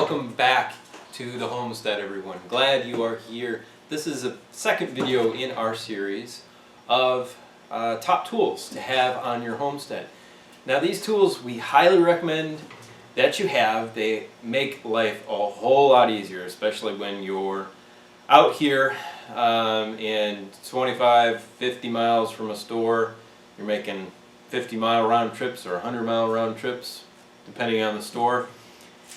welcome back to the Homestead, everyone. Glad you are here. This is a second video in our series of top tools to have on your homestead. Now these tools we highly recommend that you have. They make life a whole lot easier, especially when you're out here and 25-50 miles from a store. You're making 50-mile round trips or 100-mile round trips depending on the store.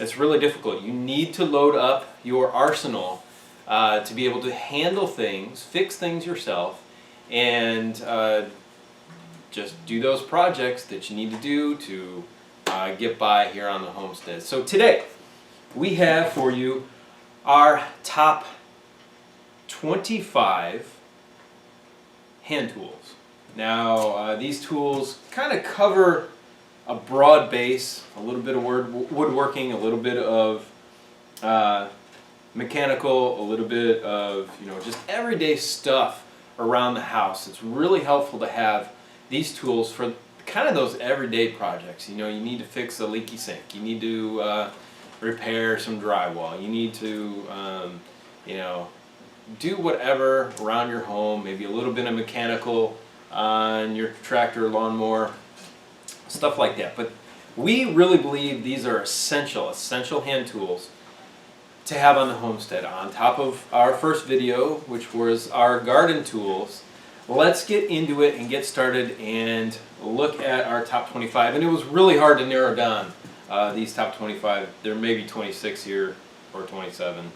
It's really difficult. You need to load up your arsenal to be able to handle things, fix things yourself, and just do those projects that you need to do to get by here on the homestead. So today we have for you our top 25 hand tools. Now these tools kind of cover a broad base, a little bit of woodworking, a little bit of mechanical, a little bit of just everyday stuff around the house. It's really helpful to have these tools for kind of those everyday projects. You need to fix a leaky sink, you need to repair some drywall, you need to do whatever around your home, maybe a little bit of mechanical on your tractor, lawnmower, stuff like that. But we really believe these are essential hand tools to have on the homestead. On top of our first video, which was our garden tools, let's get into it and get started and look at our top 25. And it was really hard to narrow down these top 25. There may be 26 here or 27.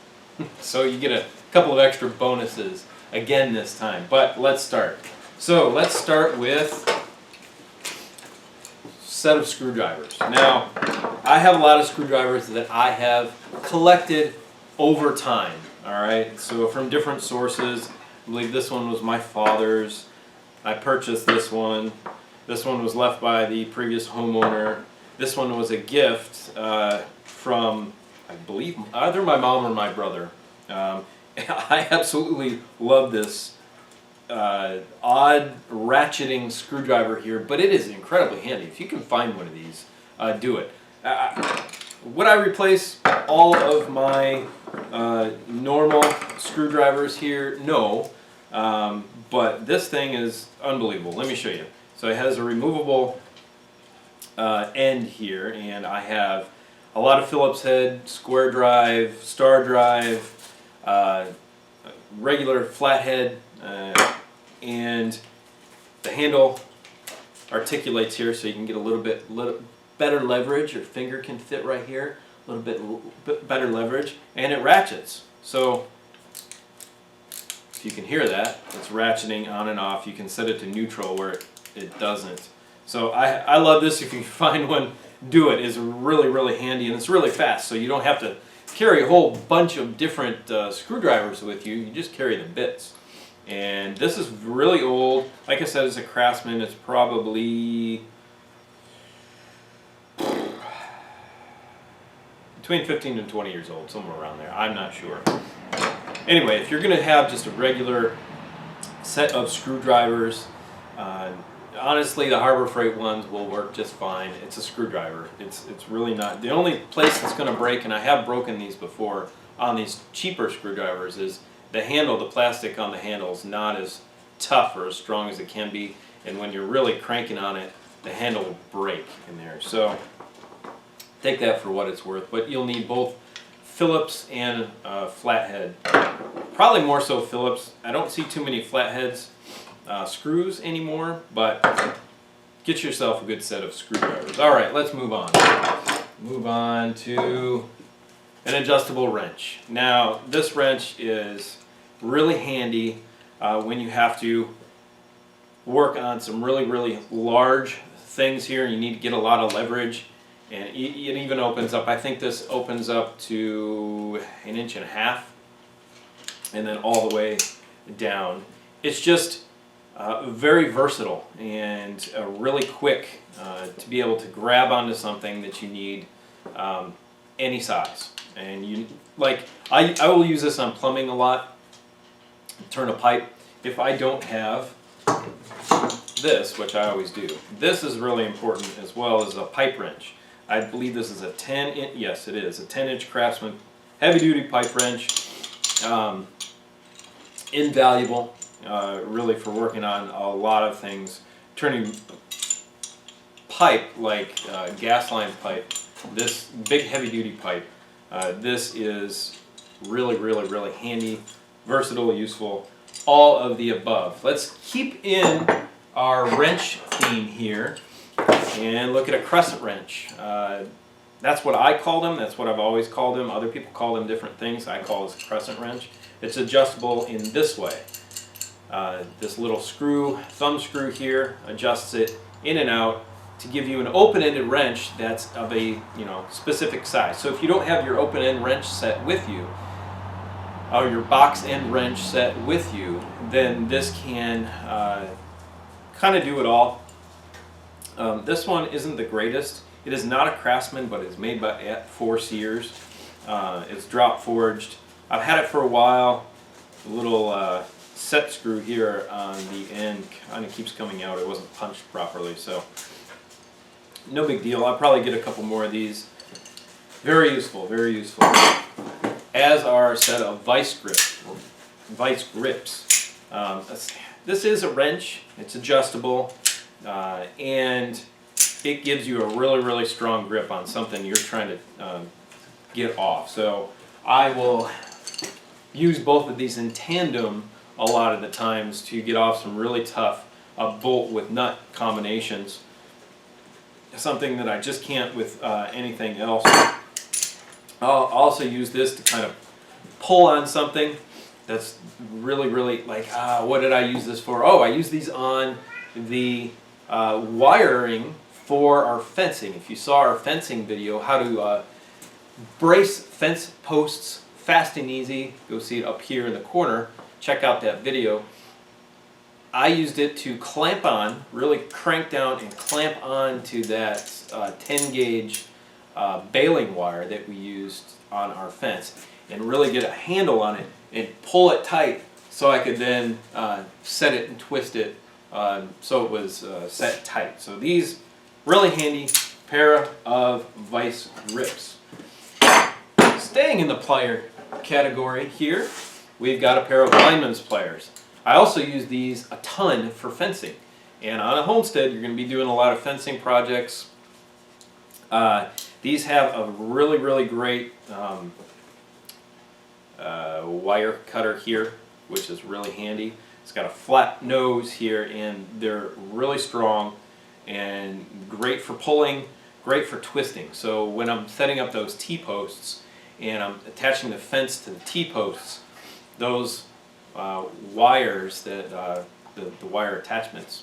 So you get a couple of extra bonuses again this time. But let's start. So let's start with set of screwdrivers. Now, I have a lot of screwdrivers that I have collected over time. All right, so from different sources. I believe this one was my father's. I purchased this one. This one was left by the previous homeowner. This one was a gift from, I believe, either my mom or my brother. I absolutely love this odd ratcheting screwdriver here, but it is incredibly handy. If you can find one of these, do it. Would I replace all of my normal screwdrivers here? No, but this thing is unbelievable. Let me show you. So it has a removable end here, and I have a lot of Phillips head, square drive, star drive, regular flathead, and the handle articulates here so you can get a little better leverage. Your finger can fit right here, a little bit better leverage, and it ratchets. So if you can hear that, it's ratcheting on and off. You can set it to neutral where it doesn't. So I love this. If you find one, do it. It's really handy, and it's really fast, so you don't have to carry a whole bunch of different screwdrivers with you. You just carry the bits. And this is really old. Like I said, it's a Craftsman. It's probably between 15 and 20 years old, somewhere around there. I'm not sure. Anyway, if you're going to have just a regular set of screwdrivers, honestly, the Harbor Freight ones will work just fine. It's a screwdriver. It's really not. The only place that's going to break, and I have broken these before on these cheaper screwdrivers, is the handle. The plastic on the handle is not as tough or as strong as it can be, and when you're really cranking on it, the handle will break in there. So take that for what it's worth. But you'll need both Phillips and flathead. Probably more so Phillips. I don't see too many flatheads screws anymore, but get yourself a good set of screwdrivers. All right, let's move on. Move on to an adjustable wrench. Now, this wrench is really handy when you have to work on some really large things here. You need to get a lot of leverage, and it even opens up. I think this opens up to 1.5 inches, and then all the way down. It's just very versatile and really quick to be able to grab onto something that you need any size. And I will use this on plumbing a lot. Turn a pipe. If I don't have this, which I always do, this is really important as well as a pipe wrench. I believe this is a 10-inch, yes it is, a 10-inch Craftsman heavy-duty pipe wrench. Invaluable, really, for working on a lot of things. Turning pipe, like gas line pipe, this big heavy-duty pipe, this is really, really, really handy, versatile, useful, all of the above. Let's keep in our wrench theme here and look at a crescent wrench. That's what I call them. That's what I've always called them. Other people call them different things. I call this a crescent wrench. It's adjustable in this way. This little screw, thumb screw here, adjusts it in and out to give you an open-ended wrench that's of a specific size. So if you don't have your open-end wrench set with you, or your box end wrench set with you, then this can kind of do it all. This one isn't the greatest. It is not a Craftsman, but it's made by for Sears. It's drop forged. I've had it for a while. The little set screw here on the end kind of keeps coming out. It wasn't punched properly, so no big deal. I'll probably get a couple more of these. Very useful, very useful. As are a set of Vise grips. This is a wrench. It's adjustable, and it gives you a really, really strong grip on something you're trying to get off. So I will use both of these in tandem a lot of the times to get off some really tough bolt with nut combinations. Something that I just can't with anything else. I'll also use this to kind of pull on something that's really, really like, what did I use this for? Oh, I use these on the wiring for our fencing. If you saw our fencing video, how to brace fence posts fast and easy, go see it up here in the corner. Check out that video. I used it to clamp on, really crank down and clamp on to that 10 gauge baling wire that we used on our fence, and really get a handle on it and pull it tight so I could then set it and twist it so it was set tight. So these really handy pair of Vise grips. Staying in the plier category here, we've got a pair of Lineman's pliers. I also use these a ton for fencing, and on a homestead you're going to be doing a lot of fencing projects. These have a really, really great wire cutter here, which is really handy. It's got a flat nose here, and they're really strong and great for pulling, great for twisting. So when I'm setting up those T-posts and I'm attaching the fence to the T-posts, those wires, that the wire attachments,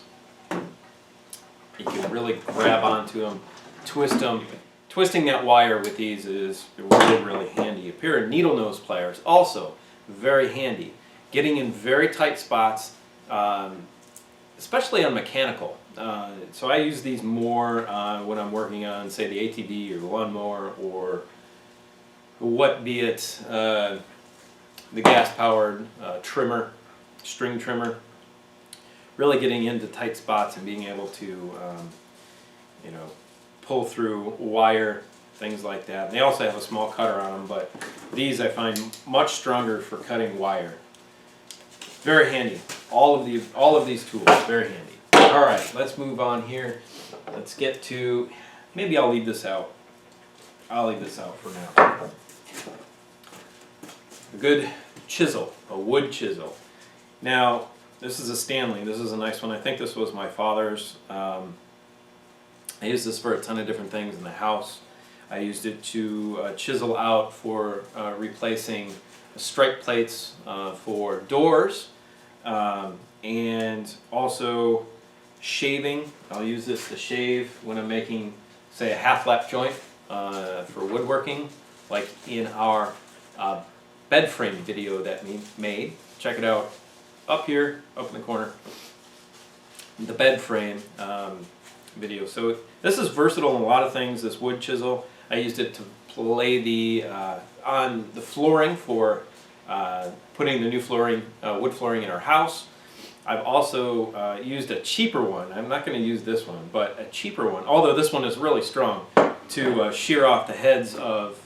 you can really grab onto them, twist them. Twisting that wire with these is really, really handy. A pair of Needlenose Pliers, also very handy. Getting in very tight spots, especially on mechanical. So I use these more when I'm working on, say, the ATV or the lawnmower, or what be it, the gas-powered trimmer, string trimmer. Really getting into tight spots and being able to, pull through wire, things like that. And they also have a small cutter on them, but these I find much stronger for cutting wire. Very handy. All of these tools, very handy. All right, let's move on here. Let's get to, maybe I'll leave this out. I'll leave this out for now. A good chisel, a wood chisel. Now, this is a Stanley. This is a nice one. I think this was my father's. I used this for a ton of different things in the house. I used it to chisel out for replacing strike plates for doors, and also shaving. I'll use this to shave when I'm making, say, a half-lap joint for woodworking, like in our bed frame video that we made. Check it out up here, up in the corner. The bed frame video. So this is versatile in a lot of things, this wood chisel. I used it to play the on the flooring for putting the new flooring, wood flooring in our house. I've also used a cheaper one. I'm not going to use this one, but a cheaper one, although this one is really strong. to shear off the heads of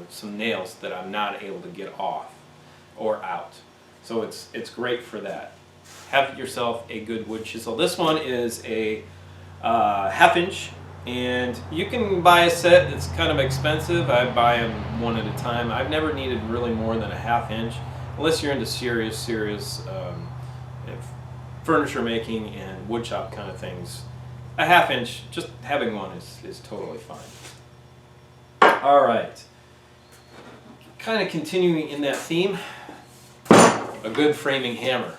some nails that I'm not able to get off or out. So it's great for that. Have yourself a good wood chisel. This one is a 1/2 inch, and you can buy a set. It's kind of expensive. I buy them one at a time. I've never needed really more than a 1/2 inch, unless you're into serious furniture making and wood shop kind of things. A 1/2 inch, just having one is totally fine. All right, kind of continuing in that theme, a good framing hammer.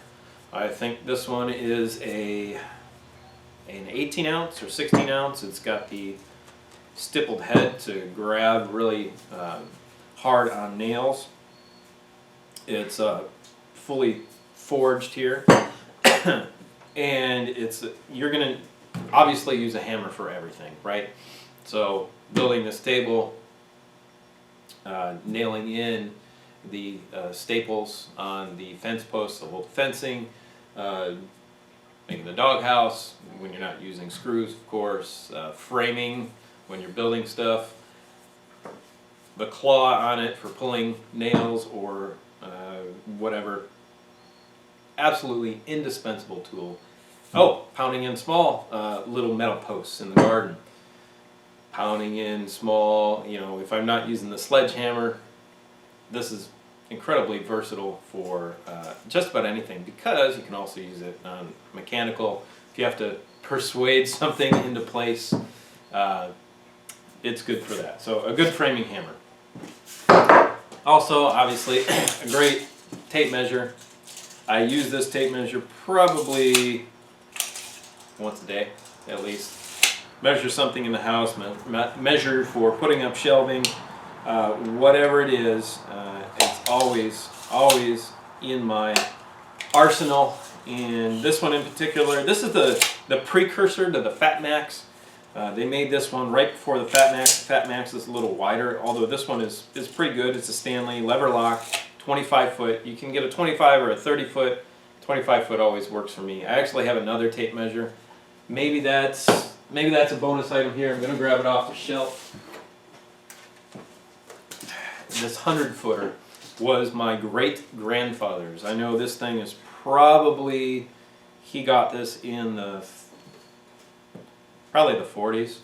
I think this one is an 18 ounce or 16 ounce. It's got the stippled head to grab really hard on nails. It's fully forged here, and you're gonna obviously use a hammer for everything, right? So building this table, nailing in the staples on the fence posts to hold the fencing, making the doghouse when you're not using screws, of course, framing when you're building stuff, the claw on it for pulling nails or whatever. Absolutely indispensable tool. Oh, pounding in small little metal posts in the garden. Pounding in small, if I'm not using the sledgehammer, this is incredibly versatile for just about anything, because you can also use it on mechanical. If you have to persuade something into place, it's good for that. So a good framing hammer. Also, obviously, a great tape measure. I use this tape measure probably once a day, at least. Measure something in the house, measure for putting up shelving, whatever it is, it's always in my arsenal. And this one in particular, this is the precursor to the Fat Max. They made this one right before the Fat Max. The Fat Max is a little wider, although this one is pretty good. It's a Stanley lever lock, 25 foot. You can get a 25 or a 30 foot. 25 foot always works for me. I actually have another tape measure. Maybe that's a bonus item here. I'm going to grab it off the shelf. This 100-footer was my great-grandfather's. I know this thing is probably, he got this in probably the 40s,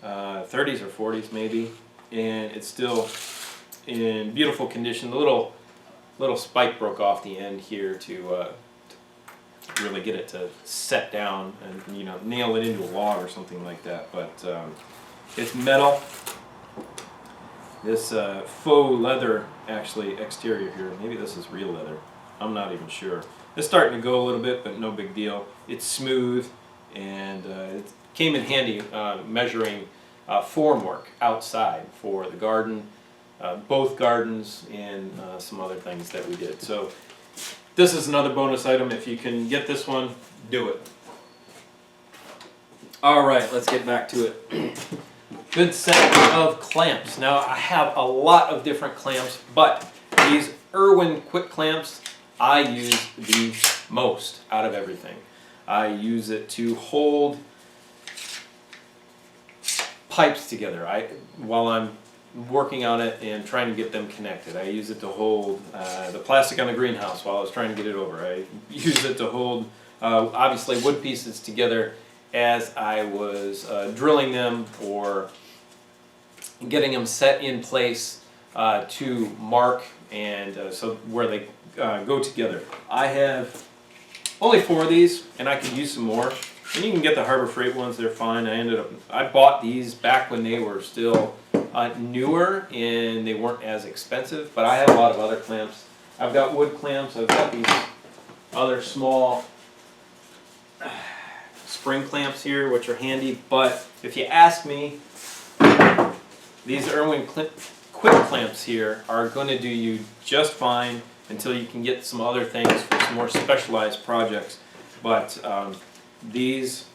30s or 40s maybe, and it's still in beautiful condition. The little spike broke off the end here to really get it to set down and nail it into a log or something like that. But it's metal. This faux leather actually exterior here. Maybe this is real leather. I'm not even sure. It's starting to go a little bit, but no big deal. It's smooth, and it came in handy measuring formwork outside for the garden, both gardens, and some other things that we did. So this is another bonus item. If you can get this one, do it. All right, let's get back to it. Good set of clamps. Now I have a lot of different clamps, but these Irwin quick clamps, I use the most out of everything. I use it to hold pipes together while I'm working on it and trying to get them connected. I use it to hold the plastic on the greenhouse while I was trying to get it over. I use it to hold obviously wood pieces together as I was drilling them or getting them set in place to mark and so where they go together. I have only 4 of these, and I could use some more. And you can get the Harbor Freight ones, they're fine. I bought these back when they were still newer and they weren't as expensive, but I have a lot of other clamps. I've got wood clamps, I've got these other small spring clamps here, which are handy, but if you ask me, these Irwin quick clamps here are going to do you just fine until you can get some other things for some more specialized projects. But these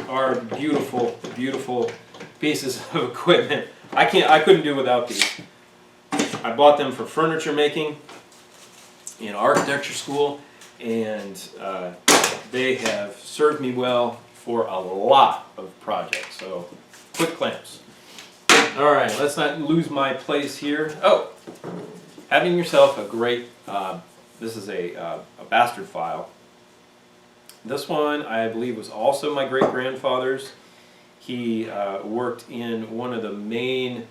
are beautiful, beautiful pieces of equipment. I couldn't do without these. I bought them for furniture making in architecture school, and they have served me well for a lot of projects. So, quick clamps. All right, let's not lose my place here. Oh, having yourself a great, this is a bastard file. This one, I believe, was also my great-grandfather's. He worked in one of the main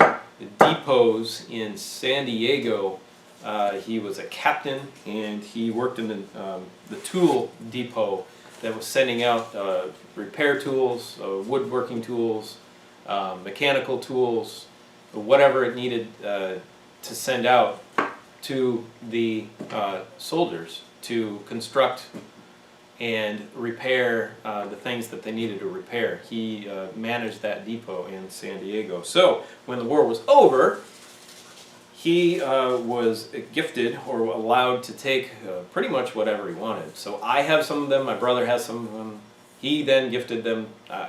depots in San Diego. He was a captain, and he worked in the tool depot that was sending out repair tools, woodworking tools, mechanical tools, whatever it needed to send out to the soldiers to construct and repair the things that they needed to repair. He managed that depot in San Diego. So when the war was over, he was gifted or allowed to take pretty much whatever he wanted. So I have some of them, my brother has some of them. He then gifted them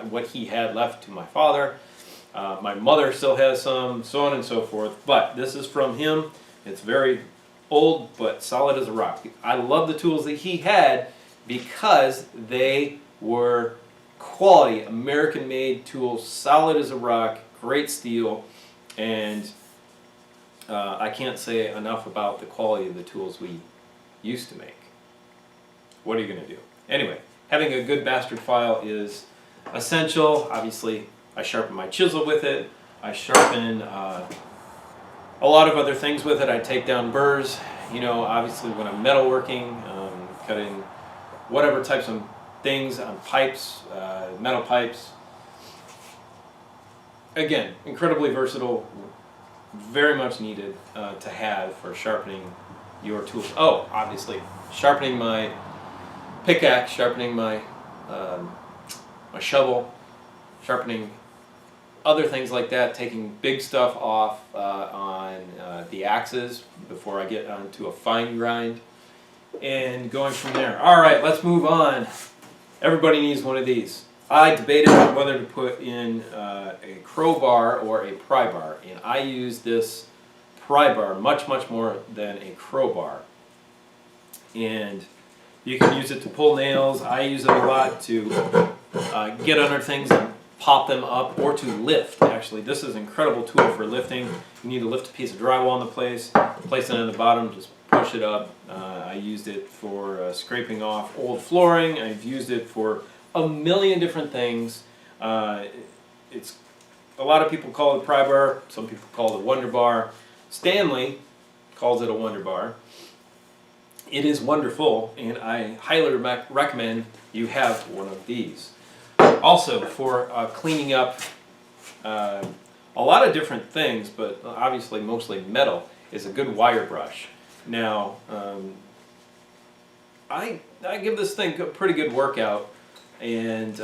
what he had left to my father. My mother still has some, so on and so forth. But this is from him. It's very old but solid as a rock. I love the tools that he had because they were quality, American-made tools, solid as a rock, great steel, and I can't say enough about the quality of the tools we used to make. What are you going to do? Anyway, having a good bastard file is essential. Obviously, I sharpen my chisel with it. I sharpen a lot of other things with it. I take down burrs. You know, obviously when I'm metalworking, cutting whatever types of things on pipes, metal pipes. Again, incredibly versatile, very much needed to have for sharpening your tools. Oh, obviously, sharpening my pickaxe, sharpening my my shovel, sharpening other things like that, taking big stuff off on the axes before I get onto a fine grind, and going from there. All right, let's move on. Everybody needs one of these. I debated on whether to put in a crowbar or a pry bar, and I use this pry bar much more than a crowbar. And you can use it to pull nails. I use it a lot to get under things and pop them up, or to lift. Actually, this is an incredible tool for lifting. You need to lift a piece of drywall into place it on the bottom, just push it up. I used it for scraping off old flooring. I've used it for a million different things. It's a lot of people call it pry bar. Some people call it wonder bar. Stanley calls it a wonder bar. It is wonderful, and I highly recommend you have one of these. Also, for cleaning up a lot of different things, but obviously mostly metal, is a good wire brush. Now, I give this thing a pretty good workout, and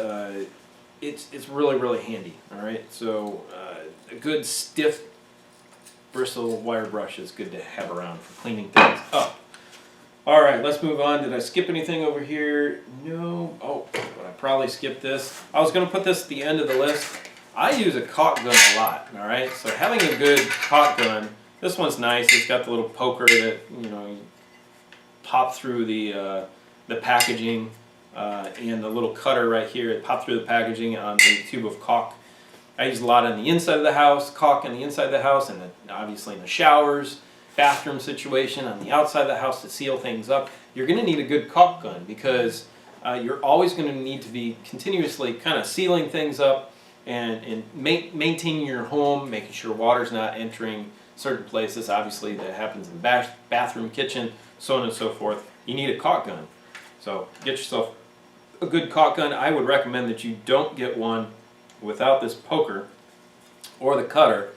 it's really handy. All right, so a good stiff bristle wire brush is good to have around for cleaning things up. All right, let's move on. Did I skip anything over here? No. Oh, but I probably skipped this. I was going to put this at the end of the list. I use a caulk gun a lot. All right, so having a good caulk gun. This one's nice. It's got the little poker that, you know, you pop through the packaging, and the little cutter right here. It pop through the packaging on the tube of caulk. I use a lot on the inside of the house, caulk on the inside of the house, and obviously in the showers, bathroom situation, on the outside of the house to seal things up. You're going to need a good caulk gun because you're always going to need to be continuously kind of sealing things up and maintaining your home, making sure water's not entering certain places. Obviously that happens in the bathroom, kitchen, so on and so forth. You need a caulk gun. So get yourself a good caulk gun. I would recommend that you don't get one without this poker or the cutter.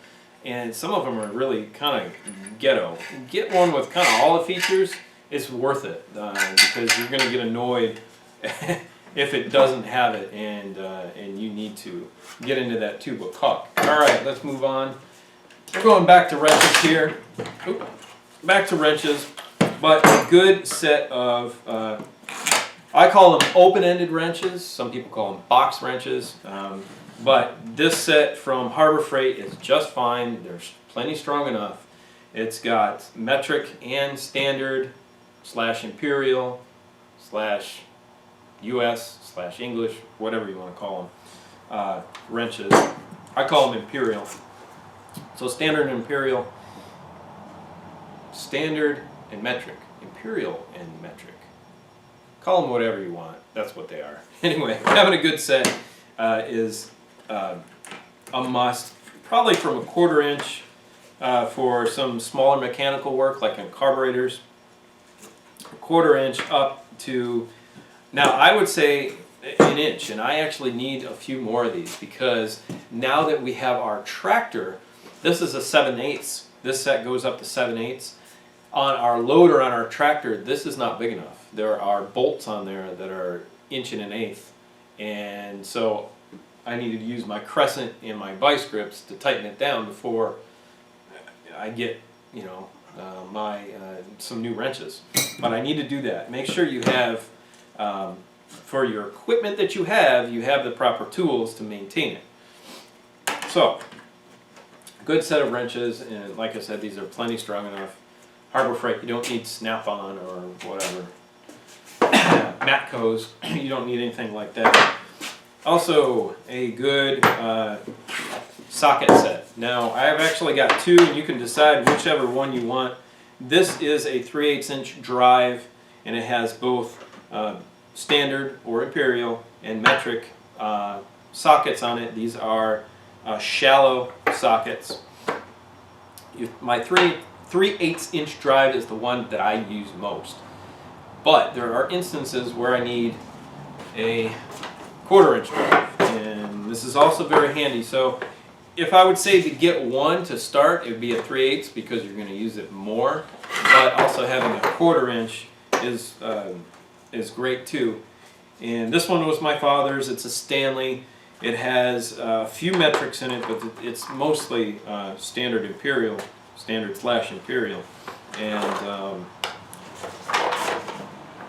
And some of them are really kind of ghetto. Get one with kind of all the features. It's worth it because you're going to get annoyed if it doesn't have it, and you need to get into that tube of caulk. All right, let's move on. We're going back to wrenches here. Oop, back to wrenches, but a good set of I call them open-ended wrenches. Some people call them box wrenches. But this set from Harbor Freight is just fine. They're plenty strong enough. It's got metric and standard / imperial / US / English, whatever you want to call them, wrenches. I call them imperial. So standard and imperial, standard and metric, imperial and metric. Call them whatever you want. That's what they are. Anyway, having a good set is a must. Probably from a 1/4 inch for some smaller mechanical work like in carburetors. 1/4 inch up to, now I would say an inch, and I actually need a few more of these because now that we have our tractor, this is a 7/8. This set goes up to 7/8. On our loader on our tractor, this is not big enough. There are bolts on there that are 1 1/8, and so I needed to use my Crescent and my Vise grips to tighten it down before I get, you know, some new wrenches. But I need to do that. Make sure you have, for your equipment that you have the proper tools to maintain it. So, good set of wrenches, and like I said, these are plenty strong enough. Harbor Freight, you don't need Snap-on or whatever. Matco's, you don't need anything like that. Also, a good socket set. Now, I have actually got 2, and you can decide whichever one you want. This is a 3/8 inch drive, and it has both standard or imperial and metric sockets on it. These are shallow sockets. My 3/8 inch drive is the one that I use most. But there are instances where I need a 1/4 inch drive, and this is also very handy. So if I would say to get one to start, it would be a 3/8 because you're going to use it more, but also having a 1/4 inch is great too. And this one was my father's. It's a Stanley. It has a few metrics in it, but it's mostly standard imperial, standard/imperial. And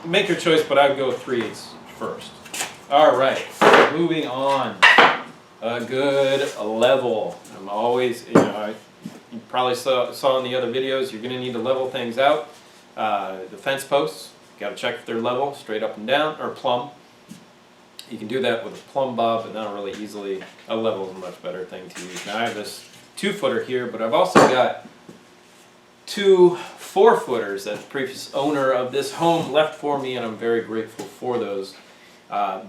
make your choice, but I would go with 3/8 first. All right, moving on. A good level. I'm always, you probably saw in the other videos, you're going to need to level things out. The fence posts, got to check if they're level, straight up and down, or plumb. You can do that with a plumb bob, but not really easily. A level is a much better thing to use. Now I have this 2-footer here, but I've also got 2 4-footers that the previous owner of this home left for me, and I'm very grateful for those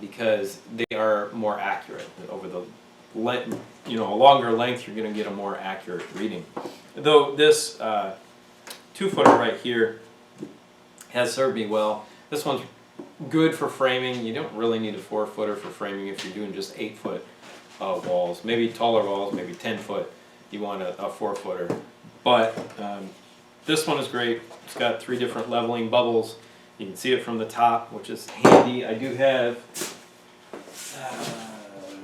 because they are more accurate. Over the length, a longer length, you're going to get a more accurate reading. Though this 2-footer right here has served me well. This one's good for framing. You don't really need a 4-footer for framing if you're doing just 8-foot walls. Maybe taller walls, maybe 10-foot. You want a 4-footer. But this one is great. It's got 3 different leveling bubbles. You can see it from the top, which is handy. I do have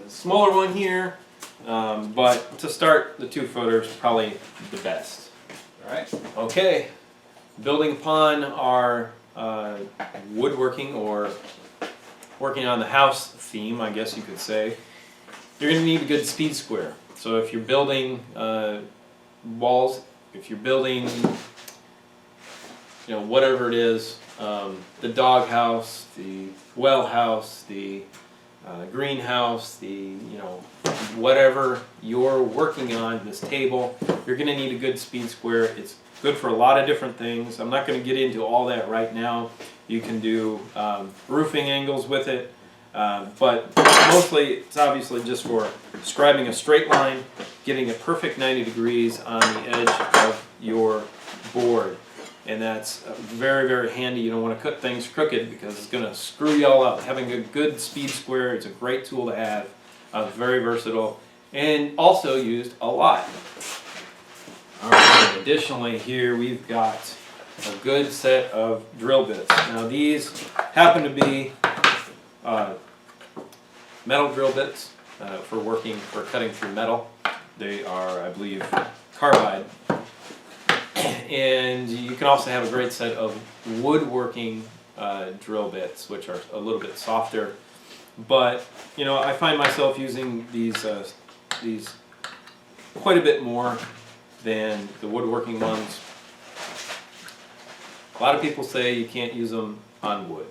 a smaller one here, but to start, the 2-footer is probably the best. All right. Okay. Building upon our woodworking or working on the house theme, I guess you could say, you're going to need a good speed square. So if you're building walls, if you're building, whatever it is, the dog house, the well house, the greenhouse, the whatever you're working on, this table, you're going to need a good speed square. It's good for a lot of different things. I'm not going to get into all that right now. You can do roofing angles with it, but mostly it's obviously just for scribing a straight line, getting a perfect 90 degrees on the edge of your board. And that's very, very handy. You don't want to cut things crooked because it's going to screw you all up. Having a good speed square is a great tool to have. Very versatile and also used a lot. All right, additionally here we've got a good set of drill bits. Now these happen to be metal drill bits for cutting through metal. They are, I believe, carbide. And you can also have a great set of woodworking drill bits, which are a little bit softer. But I find myself using these quite a bit more than the woodworking ones. A lot of people say you can't use them on wood.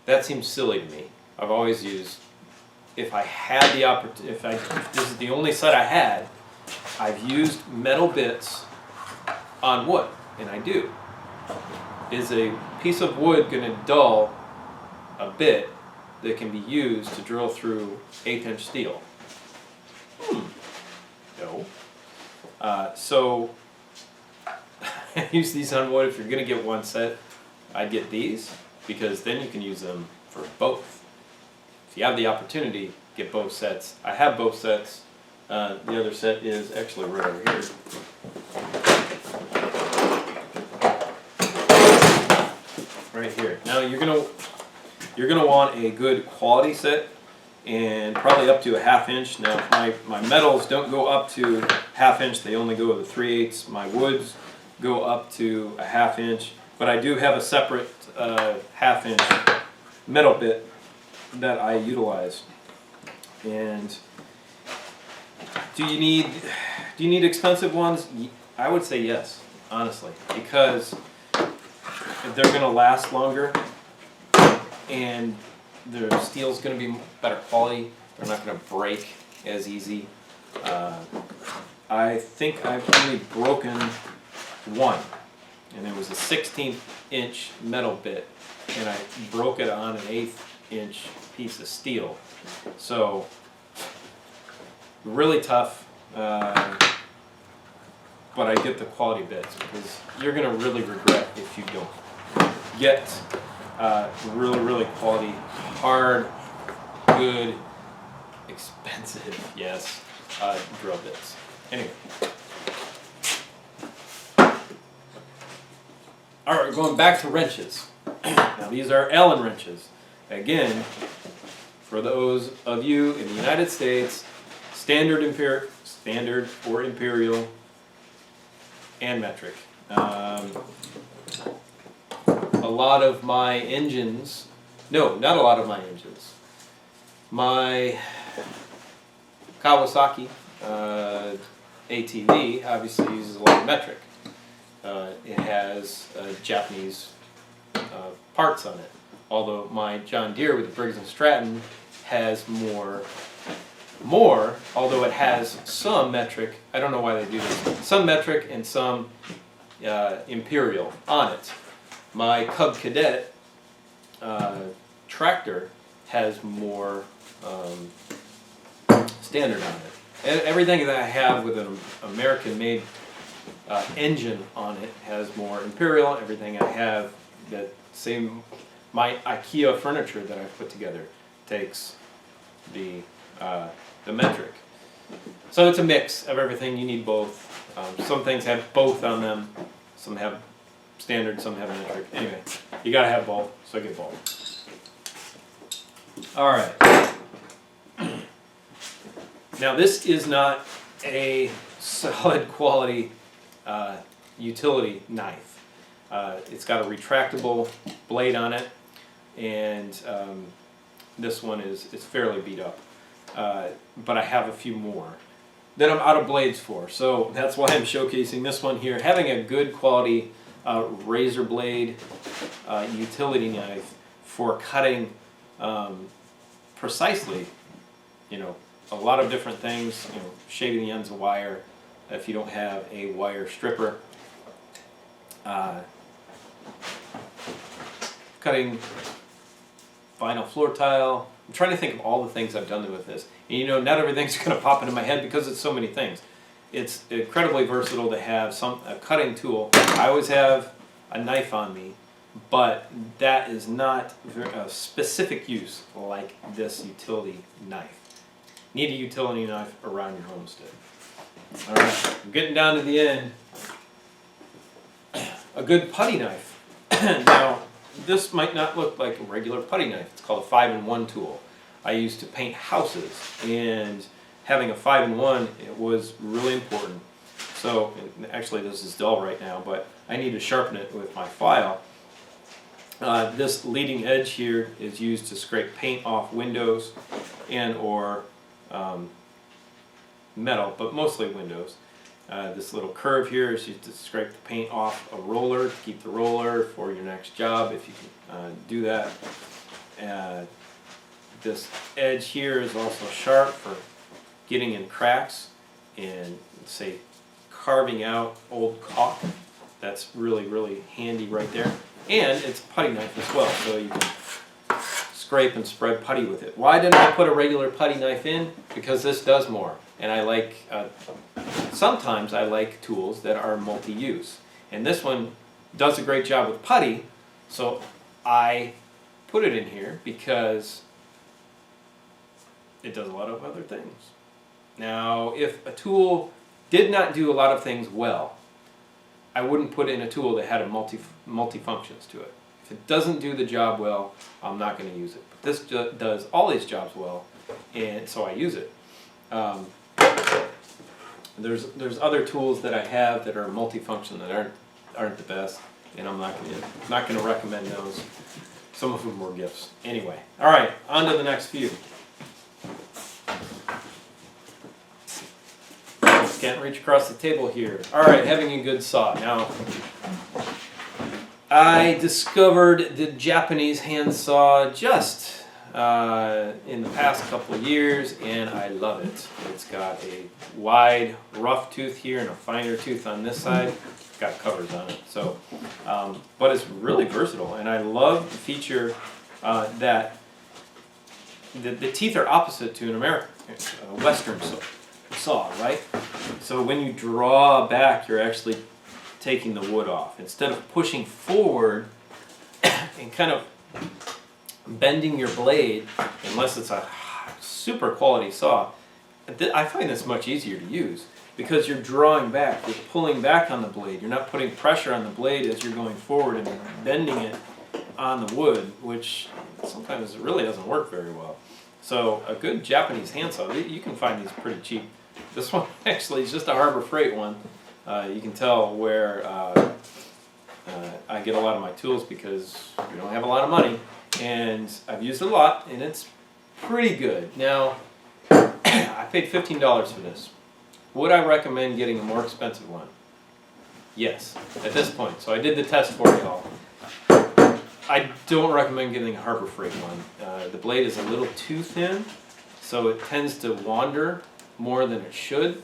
That seems silly to me. I've always used, if I had the opportunity, if this is the only set I had, I've used metal bits on wood, and I do. Is a piece of wood going to dull a bit that can be used to drill through 1/8" steel? No. So I use these on wood. If you're going to get one set, I'd get these, because then you can use them for both. If you have the opportunity, get both sets. I have both sets. The other set is actually right over here. Right here. Now you're gonna want a good quality set, and probably up to 1/2". Now my metals don't go up to 1/2". They only go to 3/8. My woods go up to 1/2". But I do have a separate 1/2" metal bit that I utilize. And do you need expensive ones? I would say yes, honestly, because they're going to last longer, and the steel's going to be better quality. They're not going to break as easy. I think I've only broken one, and it was a 16" metal bit, and I broke it on an 1/8" piece of steel. So really tough, but I get the quality bits, because you're going to really regret if you don't get really quality, hard, good, expensive, yes, drill bits. Anyway. Alright, going back to wrenches. Now these are Allen wrenches. Again, for those of you in the United States, standard or imperial, and metric. A lot of my engines, no, not a lot of my engines. My Kawasaki ATV obviously uses a lot of metric. It has Japanese parts on it. Although my John Deere with the Briggs & Stratton has more, although it has some metric. I don't know why they do this. Some metric and some imperial on it. My Cub Cadet tractor has more standard on it. Everything that I have with an American-made engine on it has more imperial. Everything I have my IKEA furniture that I put together takes the metric. So it's a mix of everything. You need both. Some things have both on them. Some have standard, some have metric. Anyway, you gotta have both, so get both. Alright. Now this is not a solid quality utility knife. It's got a retractable blade on it, and this one is fairly beat up. But I have a few more that I'm out of blades for, so that's why I'm showcasing this one here. Having a good quality razor blade utility knife for cutting precisely, a lot of different things, shaving the ends of wire if you don't have a wire stripper, cutting vinyl floor tile. I'm trying to think of all the things I've done with this. And not everything's going to pop into my head because it's so many things. It's incredibly versatile to have a cutting tool. I always have a knife on me, but that is not a specific use like this utility knife. Need a utility knife around your homestead. Alright, I'm getting down to the end. A good putty knife. Now, this might not look like a regular putty knife. It's called a 5-in-1 tool. I used to paint houses, and having a 5-in-1, it was really important. So, actually this is dull right now, but I need to sharpen it with my file. This leading edge here is used to scrape paint off windows and or metal, but mostly windows. This little curve here is used to scrape the paint off a roller, to keep the roller for your next job if you can do that. This edge here is also sharp for getting in cracks. in, say, carving out old caulk. That's really, really handy right there. And it's a putty knife as well, so you can scrape and spread putty with it. Why didn't I put a regular putty knife in? Because this does more. And I like, sometimes I like tools that are multi-use. And this one does a great job with putty, so I put it in here because it does a lot of other things. Now, if a tool did not do a lot of things well, I wouldn't put in a tool that had a multi-functions to it. If it doesn't do the job well, I'm not going to use it. But this does all these jobs well, and so I use it. There's other tools that I have that are multi-function that aren't the best, and I'm not going to recommend those. Some of them were gifts. Anyway, all right, on to the next few. Can't reach across the table here. All right, having a good saw. Now, I discovered the Japanese handsaw just in the past couple of years, and I love it. It's got a wide, rough tooth here and a finer tooth on this side. It's got covers on it. So, but it's really versatile, and I love the feature that the teeth are opposite to an American, Western saw, right? So when you draw back, you're actually taking the wood off. Instead of pushing forward and kind of bending your blade, unless it's a super quality saw, I find this much easier to use because you're drawing back, you're pulling back on the blade. You're not putting pressure on the blade as you're going forward and bending it on the wood, which sometimes it really doesn't work very well. So a good Japanese handsaw, you can find these pretty cheap. This one actually is just a Harbor Freight one. You can tell where I get a lot of my tools because we don't have a lot of money, and I've used it a lot, and it's pretty good. Now, I paid $15 for this. Would I recommend getting a more expensive one? Yes, at this point. So I did the test for y'all. I don't recommend getting a Harbor Freight one. The blade is a little too thin, so it tends to wander more than it should.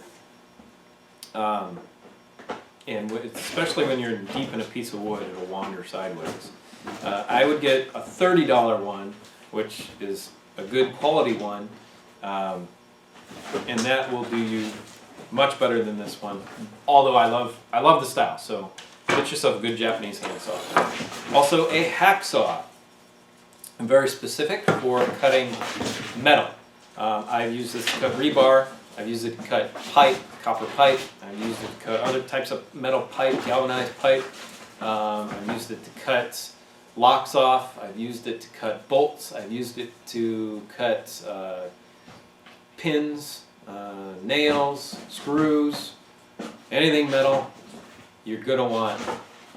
And especially when you're deep in a piece of wood, it'll wander sideways. I would get a $30 one, which is a good quality one, and that will do you much better than this one. Although I love the style, so get yourself a good Japanese handsaw. Also a hacksaw, very specific for cutting metal. I've used this to cut rebar. I've used it to cut pipe, copper pipe. I've used it to cut other types of metal pipe, galvanized pipe. I've used it to cut locks off. I've used it to cut bolts. I've used it to cut pins, nails, screws, anything metal. You're going to want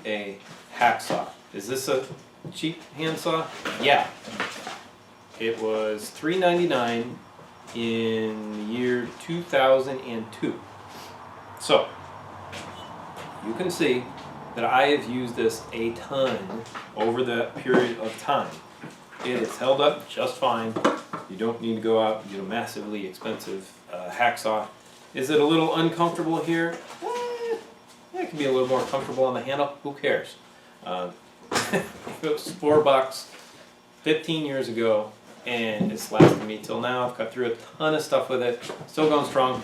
a hacksaw. Is this a cheap handsaw? Yeah. It was $3.99 in the year 2002. So, you can see that I have used this a ton over the period of time. It has held up just fine. You don't need to go out and get a massively expensive hacksaw. Is it a little uncomfortable here? It can be a little more comfortable on the handle. Who cares? It was $4 15 years ago, and it's lasted me till now. I've cut through a ton of stuff with it. Still going strong.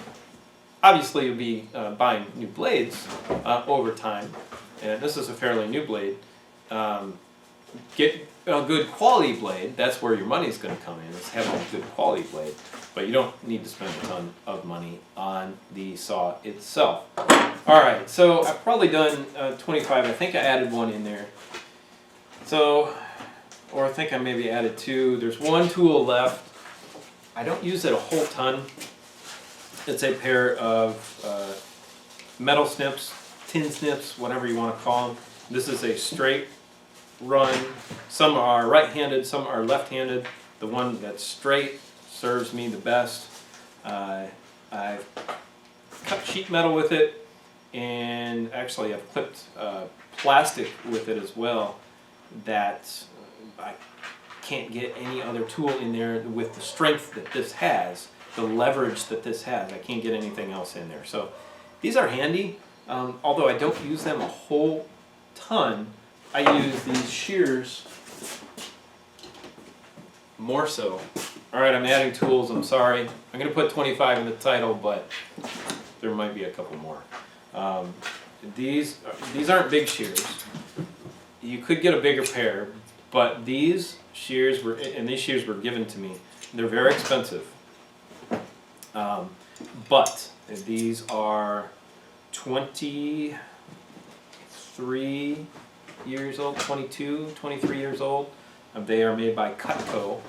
Obviously, you'll be buying new blades over time, and this is a fairly new blade. Get a good quality blade. That's where your money's going to come in, is having a good quality blade. But you don't need to spend a ton of money on the saw itself. Alright, so I've probably done 25. I think I added one in there. So, or I think I maybe added two. There's one tool left. I don't use it a whole ton. It's a pair of metal snips, tin snips, whatever you want to call them. This is a straight run. Some are right-handed, some are left-handed. The one that's straight serves me the best. I've cut sheet metal with it, and actually I've clipped plastic with it as well that I can't get any other tool in there with the strength that this has the leverage that this has. I can't get anything else in there. So these are handy, although I don't use them a whole ton. I use these shears more so. All right, I'm adding tools. I'm sorry. I'm going to put 25 in the title, but there might be a couple more. These aren't big shears. You could get a bigger pair, but these shears were given to me. They're very expensive. But these are 23 years old, 22, 23 years old. They are made by Cutco,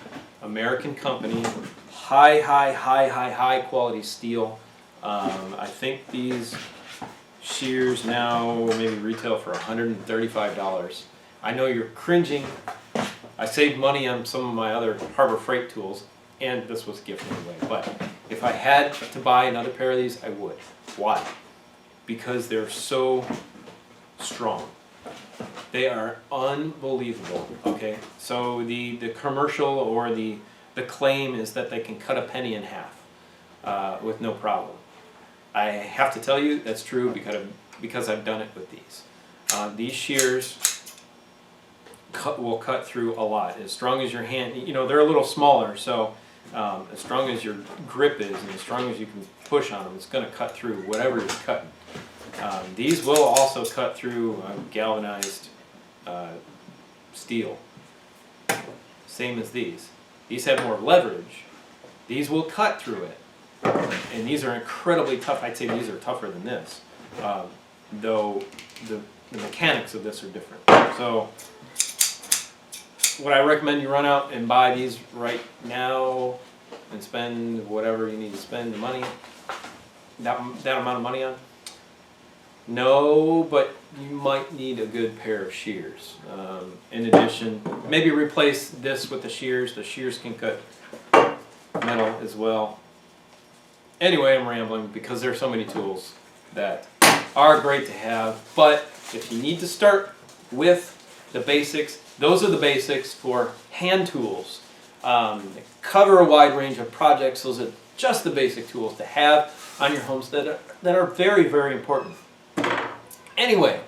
American company, high quality steel. I think these shears now maybe retail for $135. I know you're cringing. I saved money on some of my other Harbor Freight tools, and this was gifted away. But if I had to buy another pair of these, I would. Why? Because they're so strong. They are unbelievable. Okay, so the commercial or the claim is that they can cut a penny in half with no problem. I have to tell you that's true because I've done it with these. These shears will cut through a lot. As strong as your hand, you know, they're a little smaller, so as strong as your grip is and as strong as you can push on them, it's going to cut through whatever you're cutting. These will also cut through galvanized steel. Same as these. These have more leverage. These will cut through it. And these are incredibly tough. I'd say these are tougher than this. Though the mechanics of this are different. So what I recommend you run out and buy these right now and spend whatever you need to spend the money, that amount of money on. No, but you might need a good pair of shears. In addition, maybe replace this with the shears. The shears can cut metal as well. Anyway, I'm rambling because there are so many tools that are great to have. But if you need to start with the basics, those are the basics for hand tools. They cover a wide range of projects. Those are just the basic tools to have on your homestead that are very, very important. Anyway,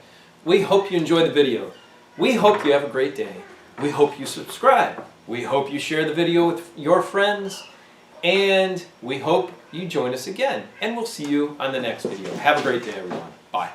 we hope you enjoyed the video. We hope you have a great day. We hope you subscribe. We hope you share the video with your friends. And we hope you join us again. And we'll see you on the next video. Have a great day, everyone. Bye.